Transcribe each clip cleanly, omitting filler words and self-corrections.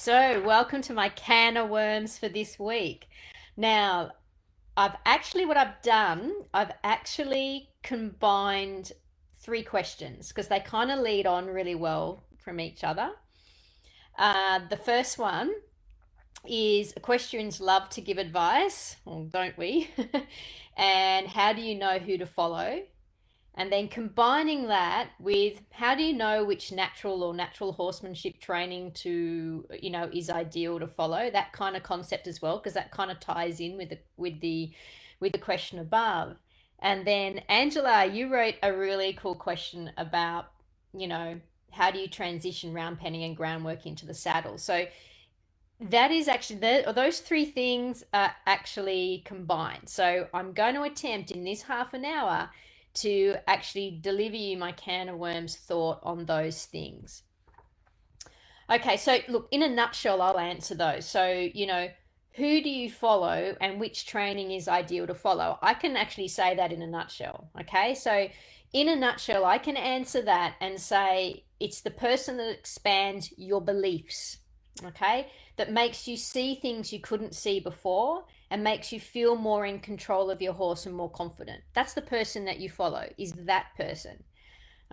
So, welcome to my can of worms for this week. Now, what I've done, I've actually combined three questions because they kind of lead on really well from each other. The first one is equestrians love to give advice, or don't we? And how do you know who to follow? And then combining that with how do you know which natural horsemanship training is ideal to follow? That kind of concept as well, because that kind of ties in with the question above. And then Angela, you wrote a really cool question about, you know, how do you transition round penning and groundwork into the saddle? So that is actually those three things are actually combined. So I'm going to attempt in this half an hour to actually deliver you my can of worms thought on those things. Okay, so look, in a nutshell, I'll answer those. So, who do you follow and which training is ideal to follow? I can actually say that in a nutshell. Okay, so in a nutshell, I can answer that and say it's the person that expands your beliefs, okay, that makes you see things you couldn't see before and makes you feel more in control of your horse and more confident. That's the person that you follow, is that person.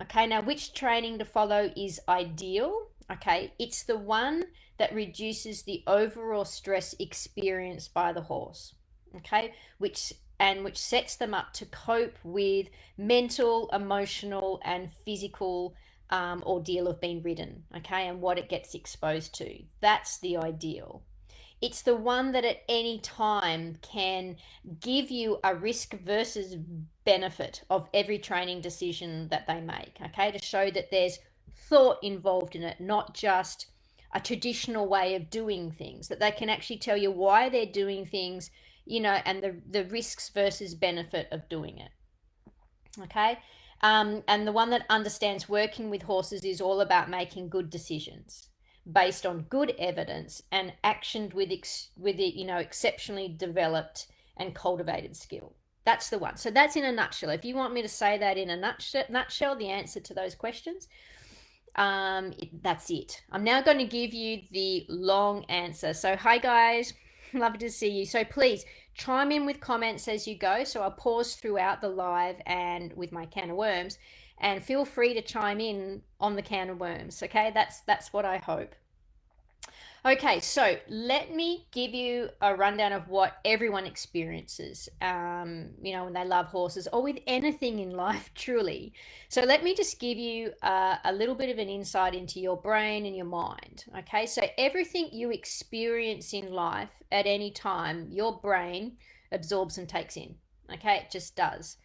Okay, now which training to follow is ideal? Okay, it's the one that reduces the overall stress experienced by the horse. Okay, which sets them up to cope with mental, emotional, and physical ordeal of being ridden. Okay, and what it gets exposed to. That's the ideal. It's the one that at any time can give you a risk versus benefit of every training decision that they make, okay, to show that there's thought involved in it, not just a traditional way of doing things, that they can actually tell you why they're doing things, and the risks versus benefit of doing it, okay. And the one that understands working with horses is all about making good decisions based on good evidence and actioned with exceptionally developed and cultivated skill. That's the one. So that's in a nutshell. If you want me to say that in a nutshell, the answer to those questions, that's it. I'm now going to give you the long answer. So hi guys, love to see you. So please chime in with comments as you go. So I'll pause throughout the live and with my can of worms, and feel free to chime in on the can of worms. Okay, that's what I hope. Okay, so let me give you a rundown of what everyone experiences, when they love horses or with anything in life, truly. So let me just give you a little bit of an insight into your brain and your mind. Okay, so everything you experience in life at any time, your brain absorbs and takes in. Okay, it just does.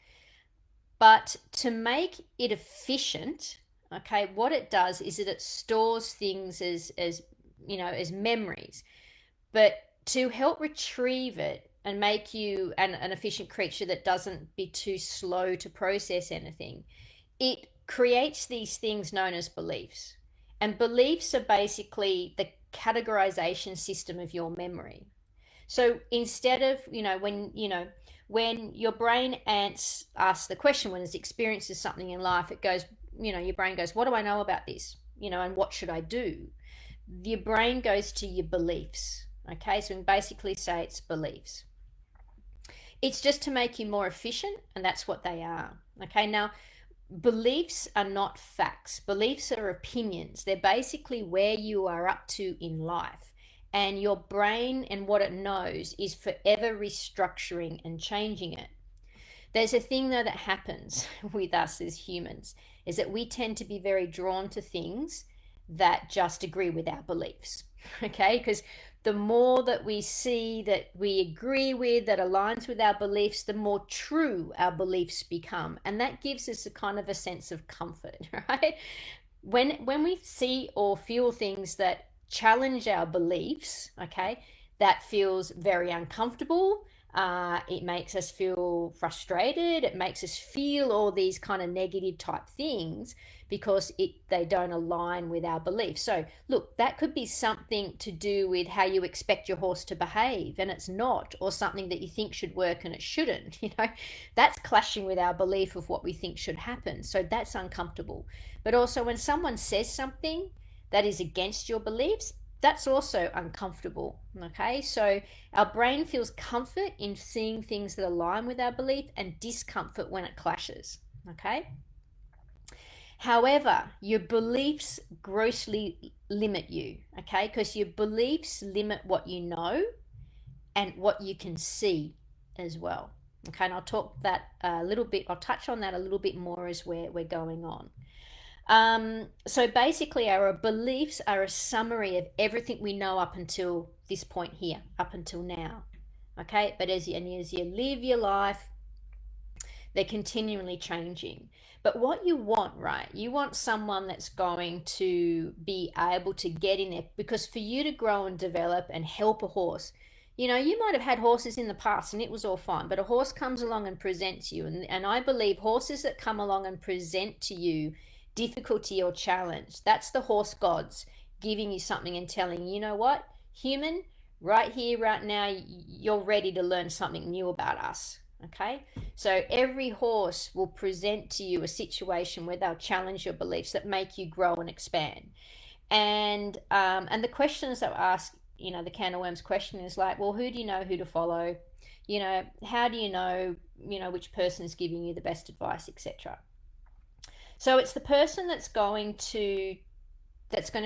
But to make it efficient, okay, what it does is that it stores things as memories. But to help retrieve it and make you an efficient creature that doesn't be too slow to process anything, it creates these things known as beliefs. And beliefs are basically the categorization system of your memory. So instead of, when your brain asks the question, when it experiences something in life, it goes, your brain goes, what do I know about this? And what should I do? Your brain goes to your beliefs. Okay, so we basically say it's beliefs. It's just to make you more efficient, and that's what they are. Okay, now beliefs are not facts. Beliefs are opinions. They're basically where you are up to in life. And your brain and what it knows is forever restructuring and changing it. There's a thing though that happens with us as humans, is that we tend to be very drawn to things that just agree with our beliefs. Okay, because the more that we see that we agree with, that aligns with our beliefs, the more true our beliefs become, and that gives us a kind of a sense of comfort. Right, when we see or feel things that challenge our beliefs, okay, that feels very uncomfortable. It makes us feel frustrated. It makes us feel all these kind of negative type things because they don't align with our beliefs. So look, that could be something to do with how you expect your horse to behave and it's not, or something that you think should work and it shouldn't. That's clashing with our belief of what we think should happen. So that's uncomfortable. But also when someone says something that is against your beliefs, that's also uncomfortable. Okay, so our brain feels comfort in seeing things that align with our belief and discomfort when it clashes. Okay, however, your beliefs grossly limit you. Okay, because your beliefs limit what you know and what you can see as well. Okay, and I'll talk that a little bit, I'll touch on that a little bit more as we're going on. So basically, our beliefs are a summary of everything we know up until this point here, up until now. Okay, but as you live your life, they're continually changing. But what you want, right? You want someone that's going to be able to get in there, because for you to grow and develop and help a horse, you might have had horses in the past and it was all fine, but a horse comes along and presents you. And I believe horses that come along and present to you difficulty or challenge, that's the horse gods giving you something and telling you, you know what, human, right here, right now, you're ready to learn something new about us. Okay, so every horse will present to you a situation where they'll challenge your beliefs that make you grow and expand. And the questions that were asked, the can of worms question is like, well, who do you know who to follow? How do you know, which person is giving you the best advice, etc. So it's the person that's going to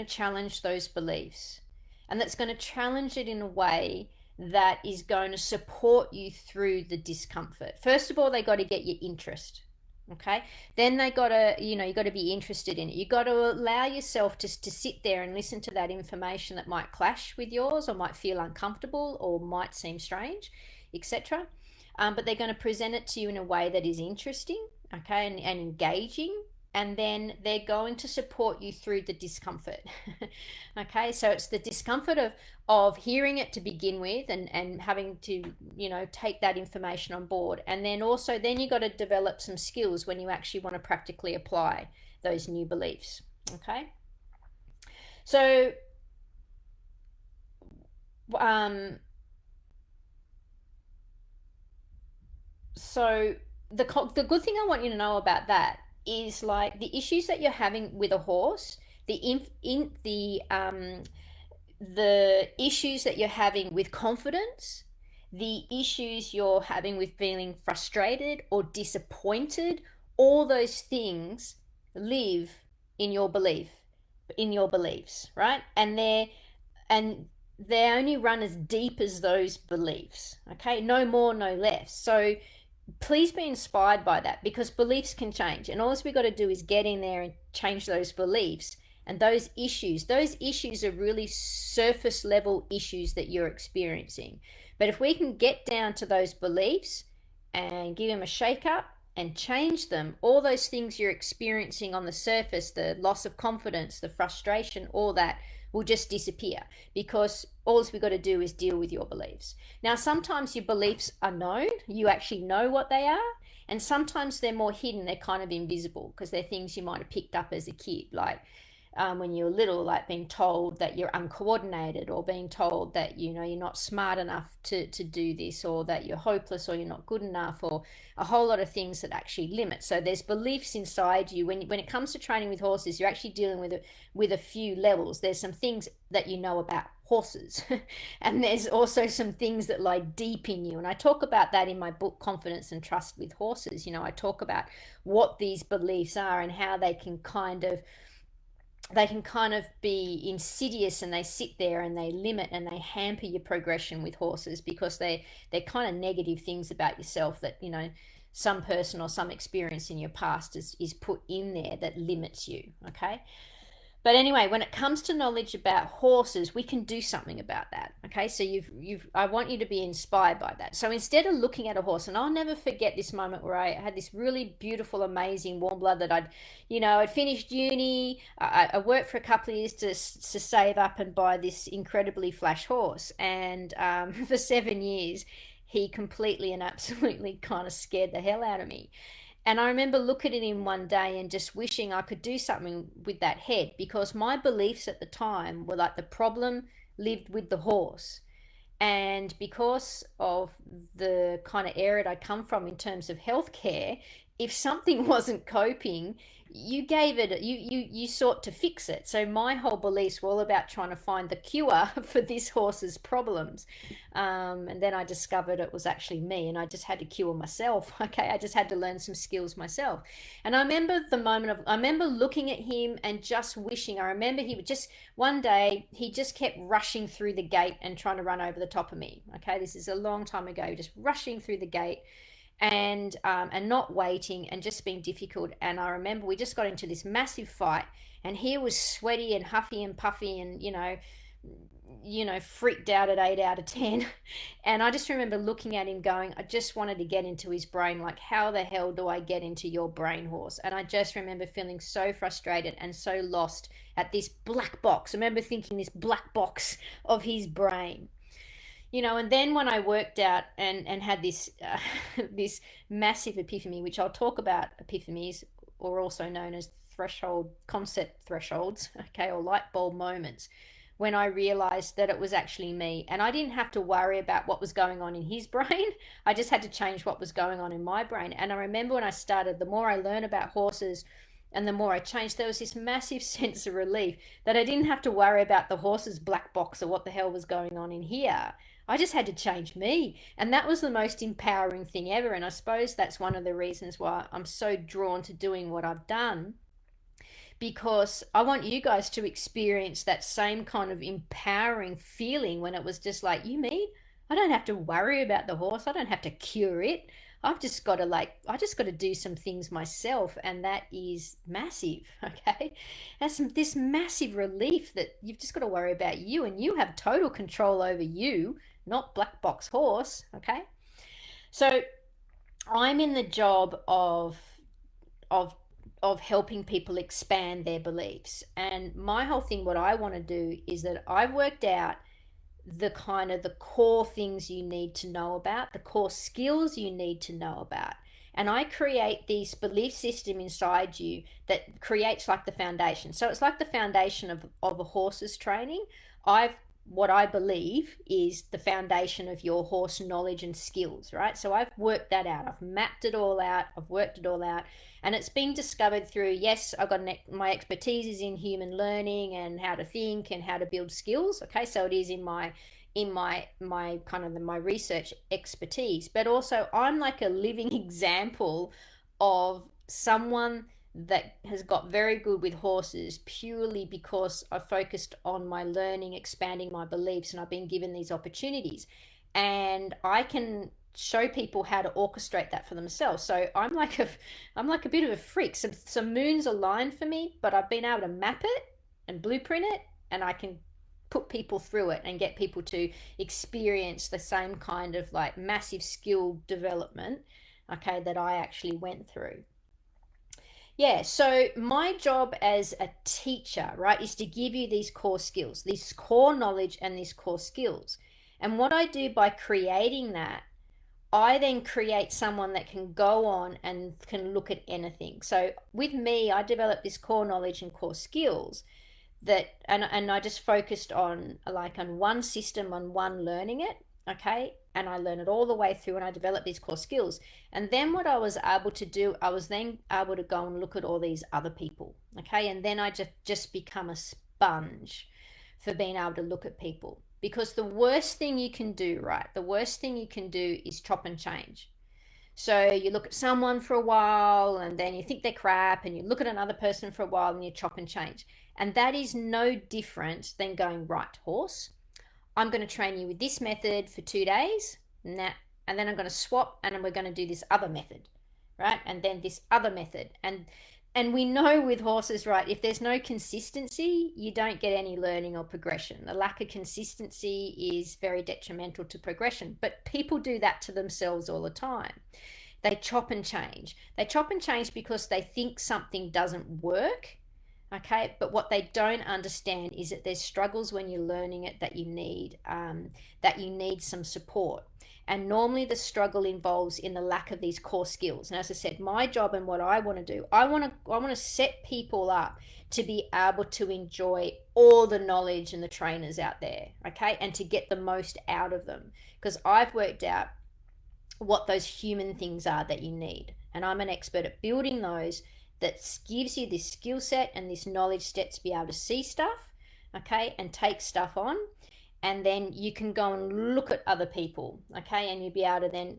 challenge those beliefs, and that's going to challenge it in a way that is going to support you through the discomfort. First of all, they got to get your interest. Okay, then they got to, you got to be interested in it. You got to allow yourself to sit there and listen to that information that might clash with yours or might feel uncomfortable or might seem strange, etc. But they're going to present it to you in a way that is interesting, okay, and engaging, and then they're going to support you through the discomfort. Okay, so it's the discomfort of hearing it to begin with, and having to, take that information on board, and then also then you got to develop some skills when you actually want to practically apply those new beliefs. Okay, so um so the good thing I want you to know about that is, like, the issues that you're having with a horse, the the issues that you're having with confidence, the issues you're having with feeling frustrated or disappointed, all those things live in your beliefs, right? And they only run as deep as those beliefs. Okay, no more, no less. So please be inspired by that, because beliefs can change, and all we got to do is get in there and change those beliefs. And those issues are really surface level issues that you're experiencing. But if we can get down to those beliefs and give them a shake up and change them, all those things you're experiencing on the surface, the loss of confidence, the frustration, all that will just disappear, because all we've got to do is deal with your beliefs. Now, sometimes your beliefs are known, you actually know what they are, and sometimes they're more hidden, they're kind of invisible, because they're things you might have picked up as a kid, like when you're little, like being told that you're uncoordinated, or being told that you're not smart enough to do this, or that you're hopeless, or you're not good enough, or a whole lot of things that actually limit. So there's beliefs inside you. When it comes to training with horses, you're actually dealing with a few levels. There's some things that you know about horses and there's also some things that lie deep in you, and I talk about that in my book Confidence and Trust with Horses. I talk about what these beliefs are and how they can kind of be insidious, and they sit there and they limit and they hamper your progression with horses, because they're kind of negative things about yourself that some person or some experience in your past is put in there that limits you. Okay, but anyway, when it comes to knowledge about horses, we can do something about that. Okay, so I want you to be inspired by that. So instead of looking at a horse, and I'll never forget this moment where I had this really beautiful, amazing warm blood that I'd finished uni. I worked for a couple of years to save up and buy this incredibly flash horse, and for 7 years, he completely and absolutely kind of scared the hell out of me. And I remember looking at him one day and just wishing I could do something with that head, because my beliefs at the time were like the problem lived with the horse. And because of the kind of area I come from in terms of healthcare, if something wasn't coping, you gave it, you sought to fix it. So my whole beliefs were all about trying to find the cure for this horse's problems. And then I discovered it was actually me, and I just had to cure myself. Okay, I just had to learn some skills myself. And I remember the moment of, I remember looking at him and just wishing. I remember he would just, one day he just kept rushing through the gate and trying to run over the top of me. Okay, this is a long time ago, just rushing through the gate and not waiting and just being difficult. And I remember we just got into this massive fight, and he was sweaty and huffy and puffy and freaked out at 8 out of 10. And I just remember looking at him going, I just wanted to get into his brain, like, how the hell do I get into your brain, horse? And I just remember feeling so frustrated and so lost at this black box. I remember thinking, this black box of his brain. And then when I worked out and had this this massive epiphany, which I'll talk about, epiphanies, or also known as threshold concept thresholds, okay, or light bulb moments, when I realized that it was actually me, and I didn't have to worry about what was going on in his brain. I just had to change what was going on in my brain. And I remember when I started, the more I learned about horses and the more I changed, there was this massive sense of relief that I didn't have to worry about the horse's black box or what the hell was going on in here. I just had to change me. And that was the most empowering thing ever. And I suppose that's one of the reasons why I'm so drawn to doing what I've done, because I want you guys to experience that same kind of empowering feeling when it was just like, you mean I don't have to worry about the horse? I don't have to cure it. I've just got to I just got to do some things myself, and that is massive. Okay, that's this massive relief that you've just got to worry about you, and you have total control over you, not black box horse. Okay, so I'm in the job of of helping people expand their beliefs, and my whole thing, what I want to do is that I've worked out the kind of the core things you need to know about, the core skills you need to know about. And I create this belief system inside you that creates like the foundation. So it's like the foundation of a horse's training. I've what I believe is the foundation of your horse knowledge and skills, right? So I've worked that out. I've mapped it all out. I've worked it all out. And it's been discovered through, yes, I've got my expertise is in human learning and how to think and how to build skills. Okay, so it is in my kind of my research expertise, but also I'm like a living example of someone that has got very good with horses purely because I focused on my learning, expanding my beliefs, and I've been given these opportunities. And I can show people how to orchestrate that for themselves. So I'm like a bit of a freak. Some moons align for me, but I've been able to map it and blueprint it, and I can put people through it and get people to experience the same kind of like massive skill development, okay, that I actually went through. Yeah, so my job as a teacher, right, is to give you these core skills, this core knowledge and these core skills. And what I do by creating that, I then create someone that can go on and can look at anything. So with me, I developed this core knowledge and core skills that, and I just focused on like on one system, on one learning it, okay, and I learned it all the way through, and I developed these core skills. And then what I was able to do, I was then able to go and look at all these other people, okay, and then I just become a sponge for being able to look at people. Because the worst thing you can do, right, the worst thing you can do is chop and change. So you look at someone for a while and then you think they're crap, and you look at another person for a while and you chop and change. And that is no different than going, right, horse, I'm going to train you with this method for 2 days, and then I'm going to swap and we're going to do this other method, right? And then this other method. And we know with horses, right, if there's no consistency, you don't get any learning or progression. The lack of consistency is very detrimental to progression. But people do that to themselves all the time. They chop and change. They chop and change because they think something doesn't work, okay? But what they don't understand is that there's struggles when you're learning it that you need some support. And normally the struggle involves in the lack of these core skills. And as I said, my job and what I want to do, I want to set people up to be able to enjoy all the knowledge and the trainers out there, okay? And to get the most out of them. Because I've worked out what those human things are that you need. And I'm an expert at building those that gives you this skill set and this knowledge set to be able to see stuff, okay, and take stuff on. And then you can go and look at other people, okay, and you'll be able to then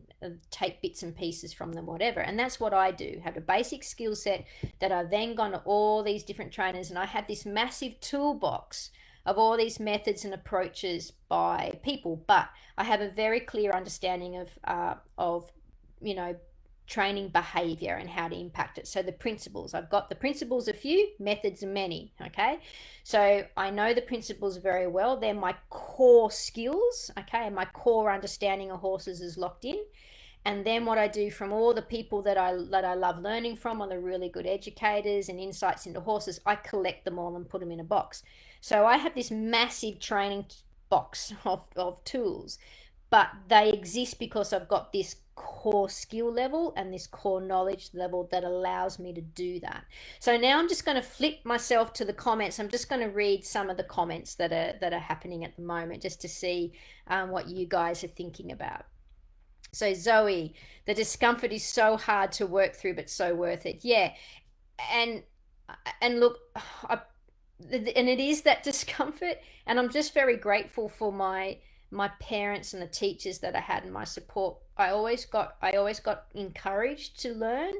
take bits and pieces from them, whatever. And that's what I do, have a basic skill set that I've then gone to all these different trainers, and I have this massive toolbox of all these methods and approaches by people, but I have a very clear understanding of you know training behavior and how to impact it. So the principles, I've got the principles a few, methods are many, okay? So I know the principles very well. They're my core skills, okay? And my core understanding of horses is locked in. And then what I do from all the people that I love learning from, are the really good educators and insights into horses, I collect them all and put them in a box. So I have this massive training box of tools, but they exist because I've got this core skill level and this core knowledge level that allows me to do that. So now I'm just going to flip myself to the comments. I'm just going to read some of the comments that are happening at the moment, just to see what you guys are thinking about. So Zoe, the discomfort is so hard to work through, but so worth it. Yeah, and look, and it is that discomfort, and I'm just very grateful for my parents and the teachers that I had and my support. I always got encouraged to learn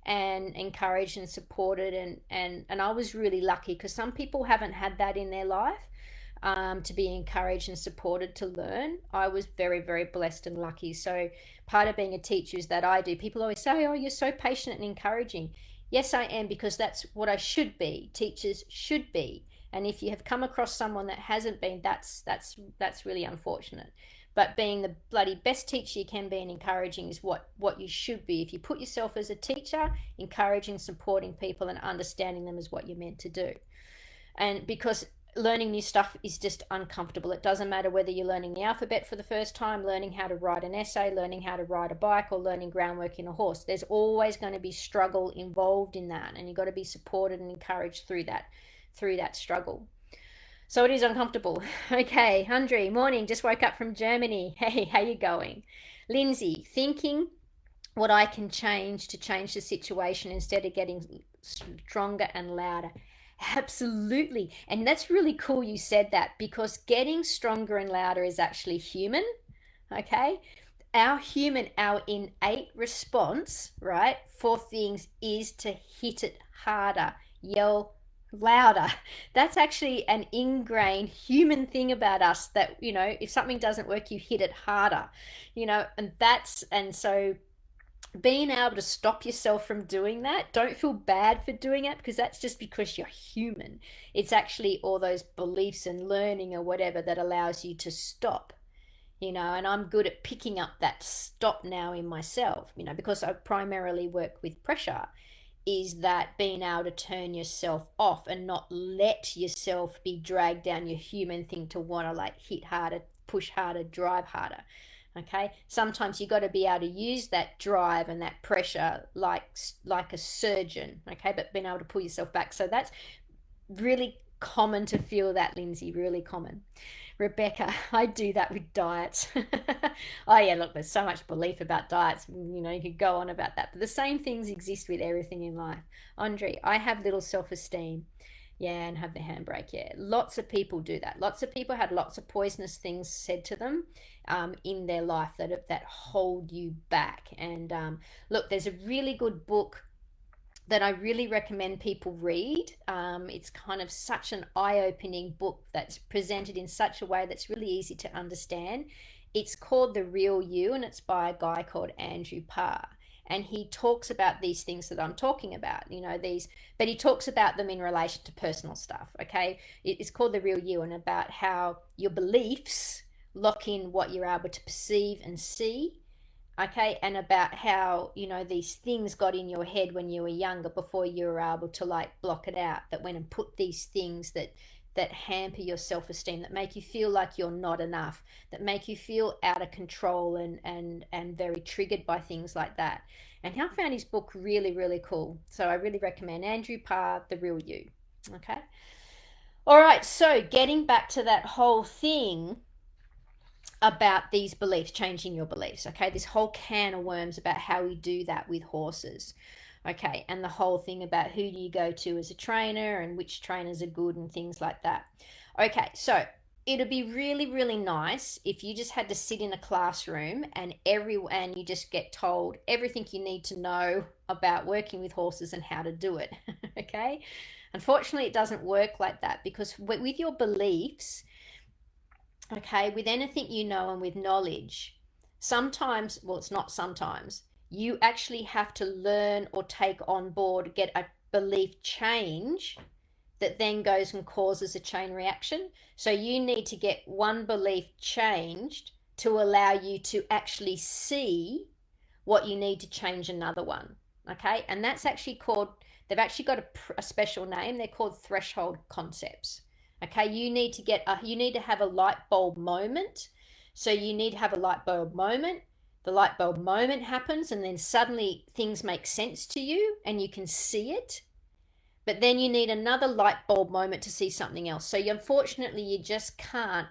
and encouraged and supported, and I was really lucky, because some people haven't had that in their life, to be encouraged and supported to learn. I was very, very blessed and lucky. So part of being a teacher is that I do. People always say, "Oh, you're so patient and encouraging." Yes, I am, because that's what I should be. Teachers should be. And if you have come across someone that hasn't been, that's really unfortunate. But being the bloody best teacher you can be and encouraging is what you should be. If you put yourself as a teacher, encouraging, supporting people and understanding them is what you're meant to do. And because learning new stuff is just uncomfortable. It doesn't matter whether you're learning the alphabet for the first time, learning how to write an essay, learning how to ride a bike, or learning groundwork in a horse. There's always going to be struggle involved in that, and you've got to be supported and encouraged through that struggle. So it is uncomfortable. Okay, Andre, morning, just woke up from Germany. Hey, how you going? Lindsay, thinking what I can change to change the situation instead of getting stronger and louder. Absolutely. And that's really cool you said that, because getting stronger and louder is actually human. Okay. Our innate response, right, for things is to hit it harder, yell louder. That's actually an ingrained human thing about us, that, if something doesn't work, you hit it harder, and so being able to stop yourself from doing that, don't feel bad for doing it, because that's just because you're human. It's actually all those beliefs and learning or whatever that allows you to stop, and I'm good at picking up that stop now in myself, because I primarily work with pressure, is that being able to turn yourself off and not let yourself be dragged down your human thing to want to like hit harder, push harder, drive harder. Okay, sometimes you got to be able to use that drive and that pressure like a surgeon. Okay, but being able to pull yourself back. So that's really common to feel that, Lindsay, really common. Rebecca, I do that with diets. Oh yeah, look, there's so much belief about diets, you could go on about that, but the same things exist with everything in life. Andre, I have little self-esteem. Yeah, and have the handbrake. Yeah, lots of people do that. Lots of people had lots of poisonous things said to them in their life that hold you back. And look, there's a really good book that I really recommend people read. It's kind of such an eye-opening book that's presented in such a way that's really easy to understand. It's called The Real You, and it's by a guy called Andrew Parr. And he talks about these things that I'm talking about, but he talks about them in relation to personal stuff, okay? It's called The Real You, and about how your beliefs lock in what you're able to perceive and see, okay? And about how, these things got in your head when you were younger before you were able to like block it out, that went and put these things that hamper your self-esteem, that make you feel like you're not enough, that make you feel out of control and very triggered by things like that. And I found his book really, really cool. So I really recommend Andrew Parr, The Real You. Okay. All right. So getting back to that whole thing, about these beliefs, changing your beliefs. Okay, this whole can of worms about how we do that with horses. Okay, and the whole thing about who do you go to as a trainer and which trainers are good and things like that. Okay, so it'd be really, really nice if you just had to sit in a classroom and you just get told everything you need to know about working with horses and how to do it. Okay, unfortunately, it doesn't work like that because with your beliefs, okay, with anything you know and with knowledge, sometimes, well, it's not sometimes, you actually have to learn or take on board, get a belief change that then goes and causes a chain reaction. So you need to get one belief changed to allow you to actually see what you need to change another one. Okay, and that's actually called, they've actually got a special name. They're called threshold concepts. Okay, you need to have a light bulb moment. So you need to have a light bulb moment. The light bulb moment happens, and then suddenly things make sense to you and you can see it. But then you need another light bulb moment to see something else. So unfortunately, you just can't,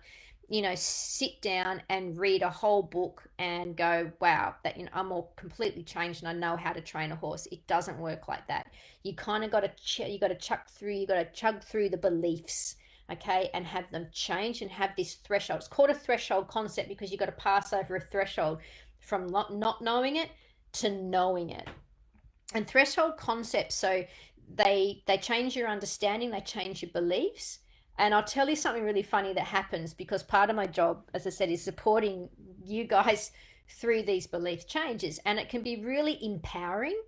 sit down and read a whole book and go, wow, that, I'm all completely changed and I know how to train a horse. It doesn't work like that. You kind of got to, you got to chug through the beliefs, okay, and have them change and have this threshold. It's called a threshold concept because you've got to pass over a threshold from not knowing it to knowing it. And threshold concepts, so they change your understanding, they change your beliefs. And I'll tell you something really funny that happens because part of my job, as I said, is supporting you guys through these belief changes. And it can be really empowering,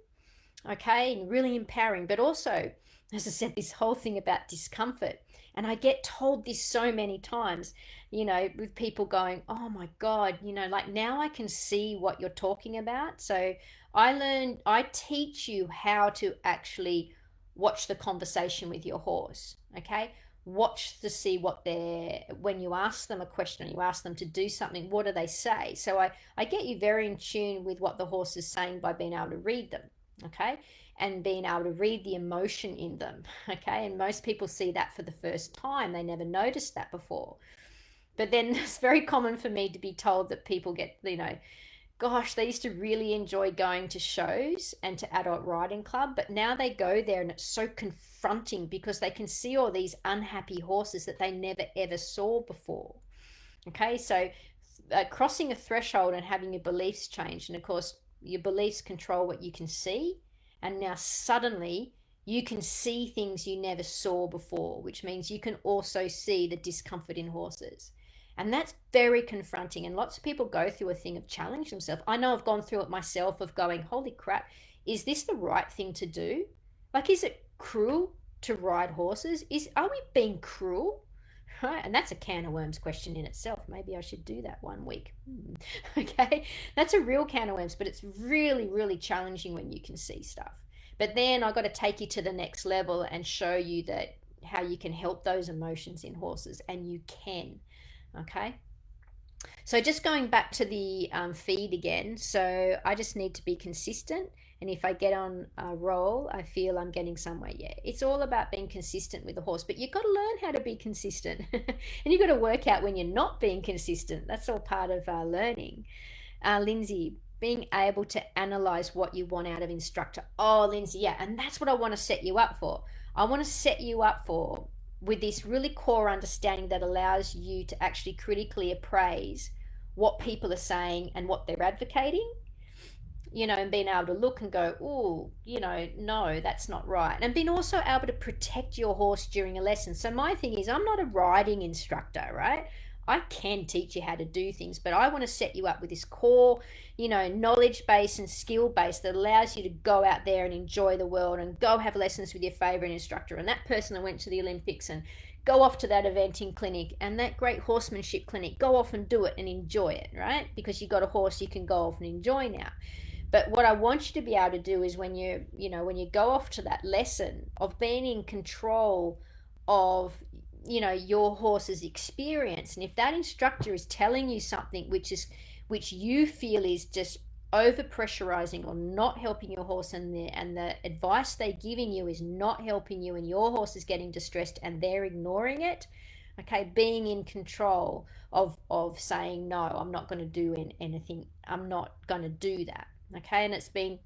okay, and really empowering, but also, as I said, this whole thing about discomfort. And I get told this so many times, with people going, oh my God, like now I can see what you're talking about. So I teach you how to actually watch the conversation with your horse, okay? Watch to see when you ask them a question, you ask them to do something, what do they say? So I get you very in tune with what the horse is saying by being able to read them, okay? And being able to read the emotion in them, okay? And most people see that for the first time. They never noticed that before. But then it's very common for me to be told that people get, gosh, they used to really enjoy going to shows and to adult riding club, but now they go there and it's so confronting because they can see all these unhappy horses that they never ever saw before. Okay, so crossing a threshold and having your beliefs change, and of course, your beliefs control what you can see, and now suddenly you can see things you never saw before, which means you can also see the discomfort in horses. And that's very confronting. And lots of people go through a thing of challenge themselves. I know I've gone through it myself of going, holy crap, is this the right thing to do? Like, is it cruel to ride horses? Are we being cruel? Right? And that's a can of worms question in itself. Maybe I should do that one week. Okay. That's a real can of worms, but it's really, really challenging when you can see stuff. But then I've got to take you to the next level and show you that how you can help those emotions in horses, and you can. Okay, so just going back to the feed again, so I just need to be consistent, and if I get on a roll, I feel I'm getting somewhere. Yeah, it's all about being consistent with the horse, but you've got to learn how to be consistent and you've got to work out when you're not being consistent. That's all part of learning. Lindsay, being able to analyze what you want out of instructor. Oh, Lindsay, yeah, and that's what I want to set you up for. I want to set you up for with this really core understanding that allows you to actually critically appraise what people are saying and what they're advocating, and being able to look and go, oh, no, that's not right. And being also able to protect your horse during a lesson. So my thing is, I'm not a riding instructor, right? I can teach you how to do things, but I want to set you up with this core, knowledge base and skill base that allows you to go out there and enjoy the world and go have lessons with your favorite instructor and that person that went to the Olympics, and go off to that eventing clinic and that great horsemanship clinic. Go off and do it and enjoy it, right? Because you've got a horse you can go off and enjoy now. But what I want you to be able to do is when you go off to that lesson, of being in control of your horse's experience. And if that instructor is telling you something which you feel is just over pressurizing or not helping your horse, and the advice they're giving you is not helping you, and your horse is getting distressed and they're ignoring it, okay, being in control of of saying, no, I'm not going to do anything. I'm not going to do that. Okay. And it's been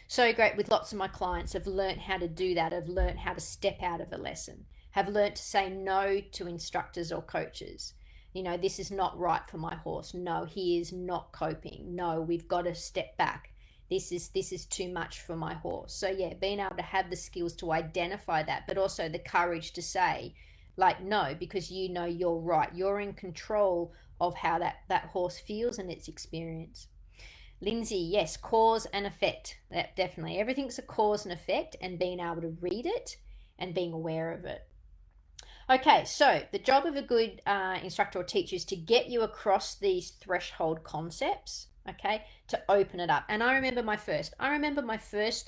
so great with lots of my clients have learned how to do that, have learned how to step out of a lesson, have learned to say no to instructors or coaches. This is not right for my horse. No, he is not coping. No, we've got to step back. This is too much for my horse. So yeah, being able to have the skills to identify that, but also the courage to say, like, no, because you're right. You're in control of how that horse feels and its experience. Lindsay, yes, cause and effect. That definitely. Everything's a cause and effect, and being able to read it and being aware of it. Okay, so the job of a good instructor or teacher is to get you across these threshold concepts, okay, to open it up. And I remember my first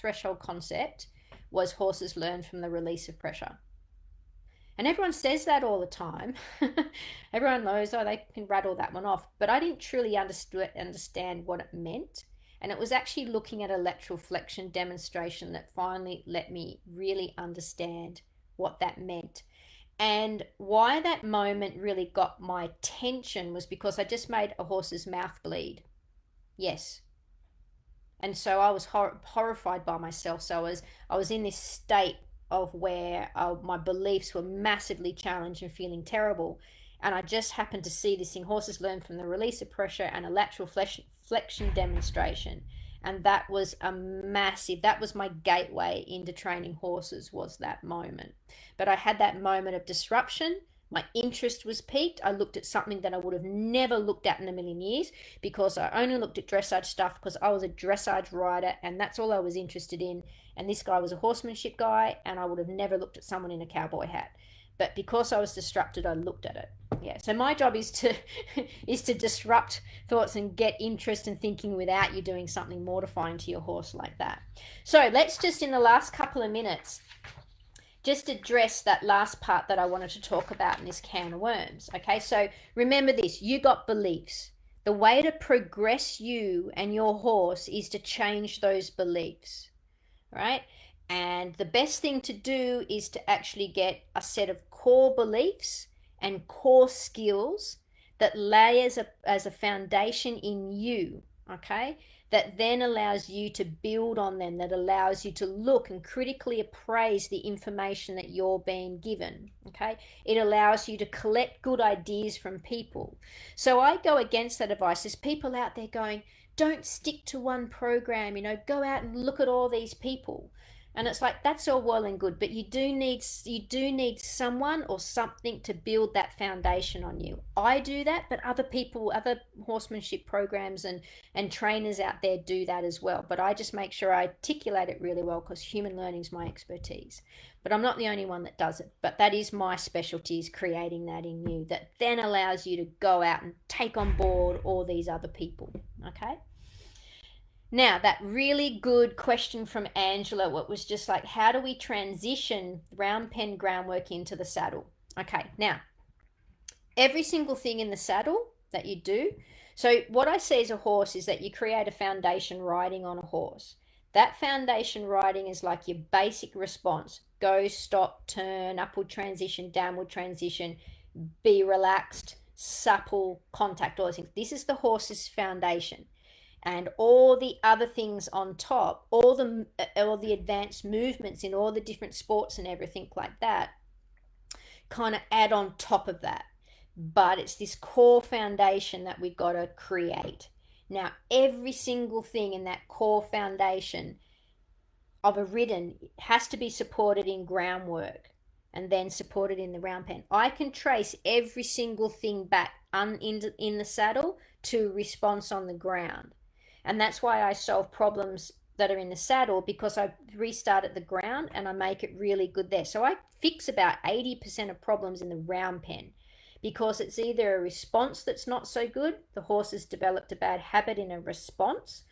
threshold concept was horses learn from the release of pressure. And everyone says that all the time. Everyone knows, they can rattle that one off. But I didn't truly understand what it meant. And it was actually looking at a lateral flexion demonstration that finally let me really understand what that meant. And why that moment really got my attention was because I just made a horse's mouth bleed. Yes. And so I was horrified by myself. So I was in this state of where my beliefs were massively challenged and feeling terrible. And I just happened to see this thing, horses learn from the release of pressure, and a lateral flexion demonstration. And that was that was my gateway into training horses, was that moment. But I had that moment of disruption. My interest was piqued. I looked at something that I would have never looked at in a million years, because I only looked at dressage stuff because I was a dressage rider and that's all I was interested in. And this guy was a horsemanship guy, and I would have never looked at someone in a cowboy hat. But because I was disrupted, I looked at it. Yeah. So my job is to is to disrupt thoughts and get interest in thinking without you doing something mortifying to your horse like that. So let's just, in the last couple of minutes, just address that last part that I wanted to talk about in this can of worms. Okay, so remember this, you got beliefs. The way to progress you and your horse is to change those beliefs, right? And the best thing to do is to actually get a set of core beliefs and core skills that lay as a foundation in you, okay? That then allows you to build on them, that allows you to look and critically appraise the information that you're being given, okay? It allows you to collect good ideas from people. So I go against that advice. There's people out there going, don't stick to one program, go out and look at all these people. And it's like, that's all well and good, but you do need someone or something to build that foundation on you. I do that, but other people, other horsemanship programs and trainers out there do that as well. But I just make sure I articulate it really well, because human learning is my expertise. But I'm not the only one that does it. But that is my specialty, is creating that in you, that then allows you to go out and take on board all these other people. Okay? Now, that really good question from Angela, what was just like, how do we transition round pen groundwork into the saddle? Okay, now, every single thing in the saddle that you do, so what I see as a horse is that you create a foundation riding on a horse. That foundation riding is like your basic response: go, stop, turn, upward transition, downward transition, be relaxed, supple, contact, all those things. This is the horse's foundation. And all the other things on top, all the advanced movements in all the different sports and everything like that, kind of add on top of that. But it's this core foundation that we've got to create. Now, every single thing in that core foundation of a ridden has to be supported in groundwork and then supported in the round pen. I can trace every single thing back in the saddle to response on the ground. And that's why I solve problems that are in the saddle, because I restart at the ground and I make it really good there. So I fix about 80% of problems in the round pen, because it's either a response that's not so good, the horse has developed a bad habit in a response,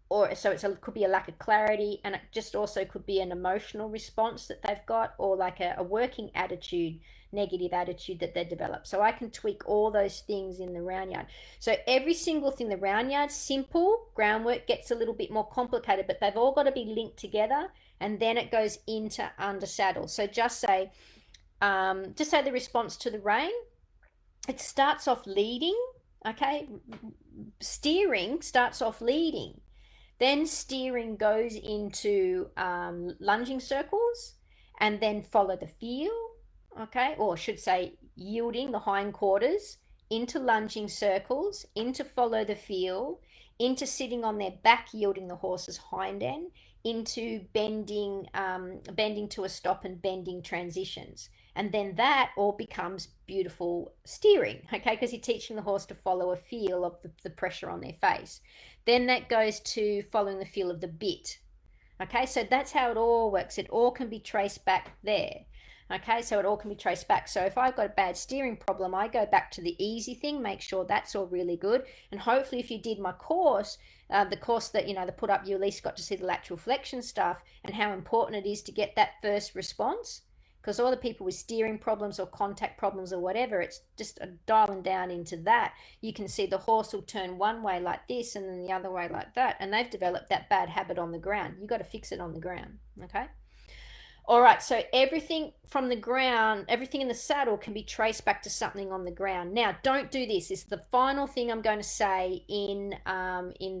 or so it could be a lack of clarity, and it just also could be an emotional response that they've got, or like a working attitude, negative attitude that they develop. So I can tweak all those things in the round yard. So every single thing, the round yard's simple, groundwork gets a little bit more complicated, but they've all got to be linked together, and then it goes into under saddle. So just say the response to the rein, it starts off leading, okay? Steering starts off leading. Then steering goes into lunging circles and then follow the feel, okay? Or I should say yielding the hindquarters into lunging circles, into follow the feel, into sitting on their back, yielding the horse's hind end, into bending to a stop and bending transitions. And then that all becomes beautiful steering, okay? Because you're teaching the horse to follow a feel of the pressure on their face. Then that goes to following the feel of the bit. Okay, so that's how it all works. It all can be traced back there. Okay, so it all can be traced back. So if I've got a bad steering problem, I go back to the easy thing, make sure that's all really good. And hopefully if you did my course, the course that, the put up, you at least got to see the lateral flexion stuff and how important it is to get that first response. Because all the people with steering problems or contact problems or whatever, it's just dialing down into that. You can see the horse will turn one way like this and then the other way like that. And they've developed that bad habit on the ground. You've got to fix it on the ground. Okay. All right, so everything from the ground, everything in the saddle can be traced back to something on the ground. Now, don't do this. This is the final thing I'm going to say in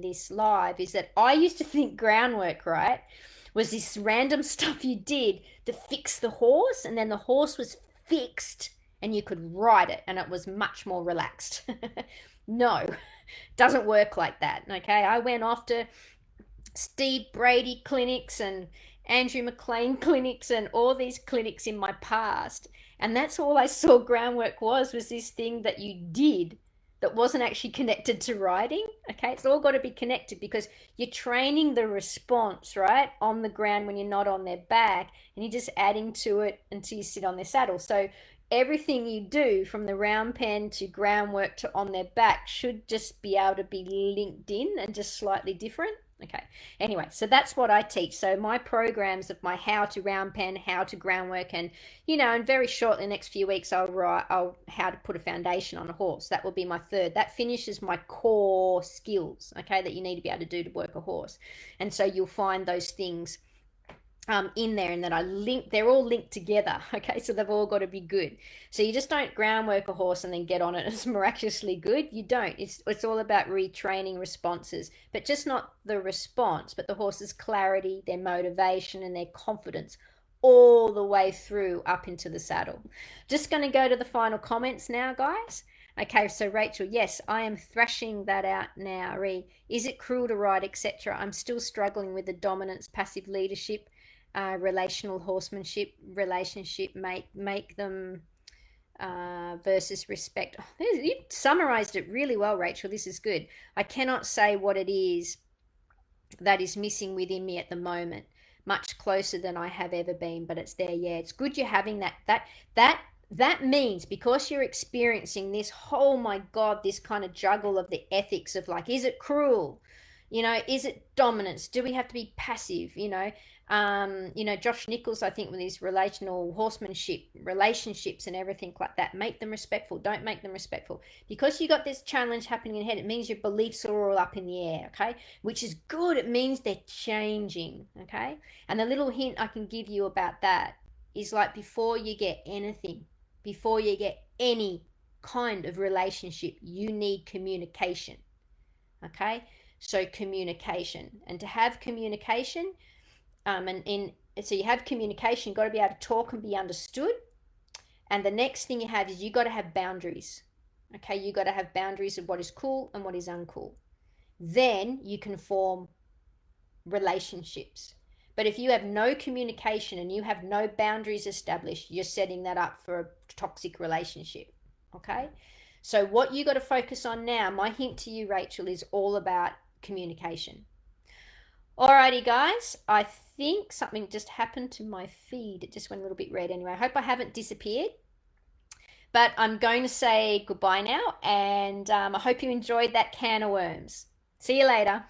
this live is that I used to think groundwork, right, was this random stuff you did to fix the horse, and then the horse was fixed and you could ride it and it was much more relaxed. No, doesn't work like that, okay? I went off to Steve Brady clinics and Andrew McLean clinics and all these clinics in my past. And that's all I saw groundwork was this thing that you did that wasn't actually connected to riding. Okay, it's all got to be connected because you're training the response, right, on the ground when you're not on their back, and you're just adding to it until you sit on their saddle. So everything you do from the round pen to groundwork to on their back should just be able to be linked in and just slightly different. Okay. Anyway, so that's what I teach. So my programs of my how to round pen, how to groundwork, and and very shortly, the next few weeks, I'll how to put a foundation on a horse. That will be my third. That finishes my core skills, okay, that you need to be able to do to work a horse. And so you'll find those things in there, and that they're all linked together. Okay, so they've all got to be good. So you just don't groundwork a horse and then get on it and it's miraculously good. You don't. It's all about retraining responses, but just not the response, but the horse's clarity, their motivation, and their confidence all the way through up into the saddle. Just going to go to the final comments now, guys. Okay, so Rachel, yes, I am thrashing that out now. Is it cruel to ride, etc.? I'm still struggling with the dominance, passive leadership, relational horsemanship, relationship, make them versus respect. Oh, you summarized it really well, Rachel. This is good. I cannot say what it is that is missing within me at the moment. Much closer than I have ever been, but it's there. Yeah, it's good you're having that means because you're experiencing this, oh my God, this kind of juggle of the ethics of like, is it cruel? Is it dominance? Do we have to be passive? Josh Nichols, I think, with his relational horsemanship, relationships and everything like that, make them respectful. Don't make them respectful. Because you got this challenge happening in your head, it means your beliefs are all up in the air, okay? Which is good. It means they're changing, okay? And the little hint I can give you about that is like before you get anything, before you get any kind of relationship, you need communication, okay? So communication, and to have communication, so you have communication, you've got to be able to talk and be understood. And the next thing you have is you got to have boundaries. Okay, you got to have boundaries of what is cool and what is uncool. Then you can form relationships. But if you have no communication and you have no boundaries established, you're setting that up for a toxic relationship. Okay, so what you got to focus on now, my hint to you, Rachel, is all about communication. Alrighty, guys, I think something just happened to my feed. It just went a little bit red anyway. I hope I haven't disappeared. But I'm going to say goodbye now, and I hope you enjoyed that can of worms. See you later.